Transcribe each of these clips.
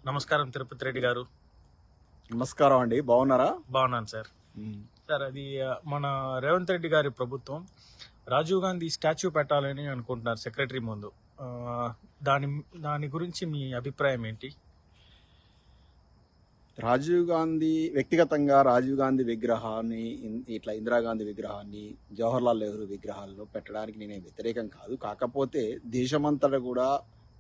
నమస్కారం తిరుపతి రెడ్డి గారు. నమస్కారం అండి, బాగున్నారా? బాగున్నాను సార్. సార్, అది మన రేవంత్ రెడ్డి గారి ప్రభుత్వం రాజీవ్ గాంధీ స్టాచ్యూ పెట్టాలని అనుకుంటున్నారు సెక్రటరీ ముందు. దాని దాని గురించి మీ అభిప్రాయం ఏంటి? రాజీవ్ గాంధీ వ్యక్తిగతంగా రాజీవ్ గాంధీ విగ్రహాన్ని ఇట్లా ఇందిరాగాంధీ విగ్రహాన్ని జవహర్లాల్ నెహ్రూ విగ్రహాలను పెట్టడానికి నేనే వ్యతిరేకం కాదు. కాకపోతే దేశమంతటా కూడా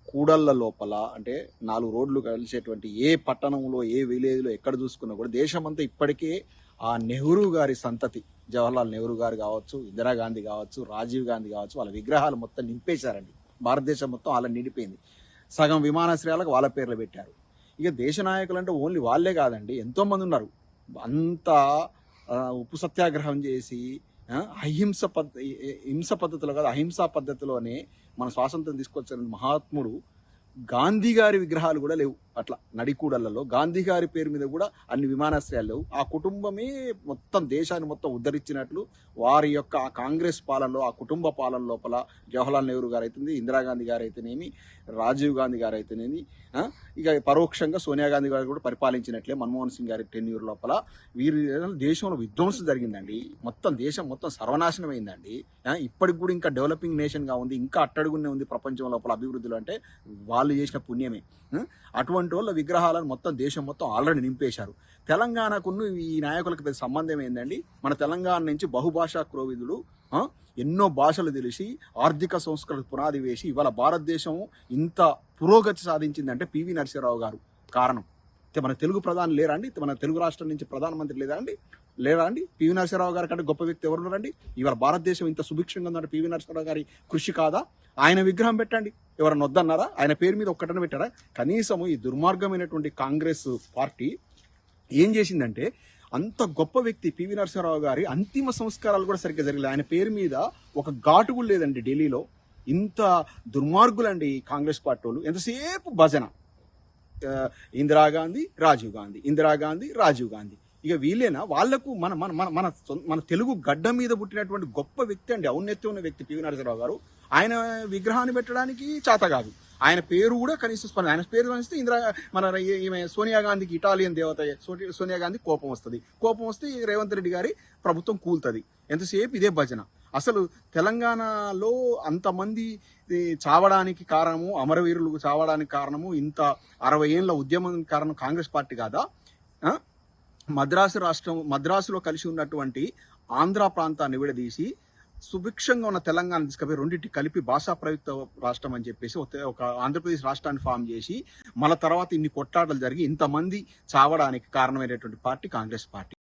కూడళ్ల లోపల అంటే 4 రోడ్లు కలిసేటువంటి ఏ పట్టణంలో ఏ విలేజ్లో ఎక్కడ చూసుకున్నా కూడా దేశమంతా ఇప్పటికే ఆ నెహ్రూ గారి సంతతి, జవహర్లాల్ నెహ్రూ గారు కావచ్చు, ఇందిరాగాంధీ కావచ్చు, రాజీవ్ గాంధీ కావచ్చు, వాళ్ళ విగ్రహాలు మొత్తం నింపేశారండి. భారతదేశం మొత్తం అలా నిండిపోయింది. సగం విమానాశ్రయాలకు వాళ్ళ పేర్లు పెట్టారు. ఇక దేశ నాయకులు అంటే ఓన్లీ వాళ్ళే కాదండి, ఎంతోమంది ఉన్నారు. అంతా ఉప్పు సత్యాగ్రహం చేసి హింస పద్ధతిలో కాదు, అహింసా పద్ధతిలోనే మన స్వాతంత్రం తీసుకొచ్చిన మహాత్ముడు గాంధీ గారి విగ్రహాలు కూడా లేవు. అట్లా నడికూడలలో గాంధీ గారి పేరు మీద కూడా అన్ని విమానాశ్రయాలు లేవు. ఆ కుటుంబమే మొత్తం దేశాన్ని మొత్తం ఉద్ధరించినట్లు వారి యొక్క ఆ కాంగ్రెస్ పాలనలో, ఆ కుటుంబ పాలన లోపల జవహర్లాల్ నెహ్రూ గారు అయితేనేమి, ఇందిరాగాంధీ గారు అయితేనేమి, రాజీవ్ గాంధీ గారు అయితేనేమి, ఇక పరోక్షంగా సోనియా గాంధీ గారు కూడా పరిపాలించినట్లే మన్మోహన్ సింగ్ గారి టెన్యూర్ లోపల వీరి దేశంలో విధ్వంసం జరిగిందండి. మొత్తం దేశం మొత్తం సర్వనాశనం అయిందండి. ఇప్పటికి కూడా ఇంకా డెవలపింగ్ నేషన్గా ఉంది, ఇంకా అట్టడుగునే ఉంది ప్రపంచం లోపల అభివృద్ధిలో. అంటే వాళ్ళు చేసిన పుణ్యమే. అటువంటి వాళ్ళ విగ్రహాలను మొత్తం దేశం మొత్తం ఆల్రెడీ నింపేశారు. తెలంగాణకును ఈ నాయకులకు పెద్ద సంబంధం ఏందండి? మన తెలంగాణ నుంచి బహుభాషా క్రోవిదులు ఎన్నో భాషలు తెలిసి ఆర్థిక సంస్కరణ పునాది వేసి ఇవాళ భారతదేశం ఇంత పురోగతి సాధించిందంటే పివి నరసింహారావు గారు కారణం. మన తెలుగు ప్రధాని లేరా అండి? మన తెలుగు రాష్ట్రం నుంచి ప్రధానమంత్రి లేరా అండి? పివి నరసింహారావు గారి కంటే గొప్ప వ్యక్తి ఎవరున్నారండి? ఇవాళ భారతదేశం ఇంత సుభిక్షంగా ఉందంటే పివి నరసింహారావు గారి కృషి కాదా? ఆయన విగ్రహం పెట్టండి, ఎవరన్నా వద్దన్నారా? ఆయన పేరు మీద ఒక్కటన పెట్టారా? కనీసము ఈ దుర్మార్గమైనటువంటి కాంగ్రెస్ పార్టీ ఏం చేసిందంటే, అంత గొప్ప వ్యక్తి పివి నరసింహారావు గారి అంతిమ సంస్కారాలు కూడా సరిగ్గా జరగలేదు. ఆయన పేరు మీద ఒక ఘాటు కూడా లేదండి ఢిల్లీలో. ఇంత దుర్మార్గులండి కాంగ్రెస్ పార్టీ వాళ్ళు. ఎంతసేపు భజన ఇందిరాగాంధీ రాజీవ్ గాంధీ, ఇందిరాగాంధీ రాజీవ్ గాంధీ. ఇక వీళ్ళేనా? వాళ్లకు మన మన మన మన మన తెలుగు గడ్డ మీద పుట్టినటువంటి గొప్ప వ్యక్తి అండి, ఔన్నత్యం ఉన్న వ్యక్తి పివి నరసింహారావు గారు. ఆయన విగ్రహాన్ని పెట్టడానికి చేత కాదు. ఆయన పేరు కూడా కనీసం ఆయన పేరు కనిస్తే ఈమె సోనియా గాంధీకి ఇటాలియన్ దేవత సోనియా గాంధీ కోపం వస్తే రేవంత్ రెడ్డి గారి ప్రభుత్వం కూలుతుంది. ఎంతసేపు ఇదే భజన. అసలు తెలంగాణలో అంతమంది చావడానికి కారణము, అమరవీరులు చావడానికి కారణము, ఇంత 60 ఏళ్ళ ఉద్యమం కారణం కాంగ్రెస్ పార్టీ కాదా? మద్రాసులో కలిసి ఉన్నటువంటి ఆంధ్ర ప్రాంతాన్ని విడదీసి సుభిక్షంగా ఉన్న తెలంగాణ తీసుకుపోయి రెండింటి కలిపి భాషా ప్రయుక్త రాష్ట్రం అని చెప్పేసి ఒక ఆంధ్రప్రదేశ్ రాష్ట్రాన్ని ఫామ్ చేసి మళ్ళీ తర్వాత ఇన్ని కొట్లాటలు జరిగి ఇంతమంది చావడానికి కారణమైనటువంటి పార్టీ కాంగ్రెస్ పార్టీ.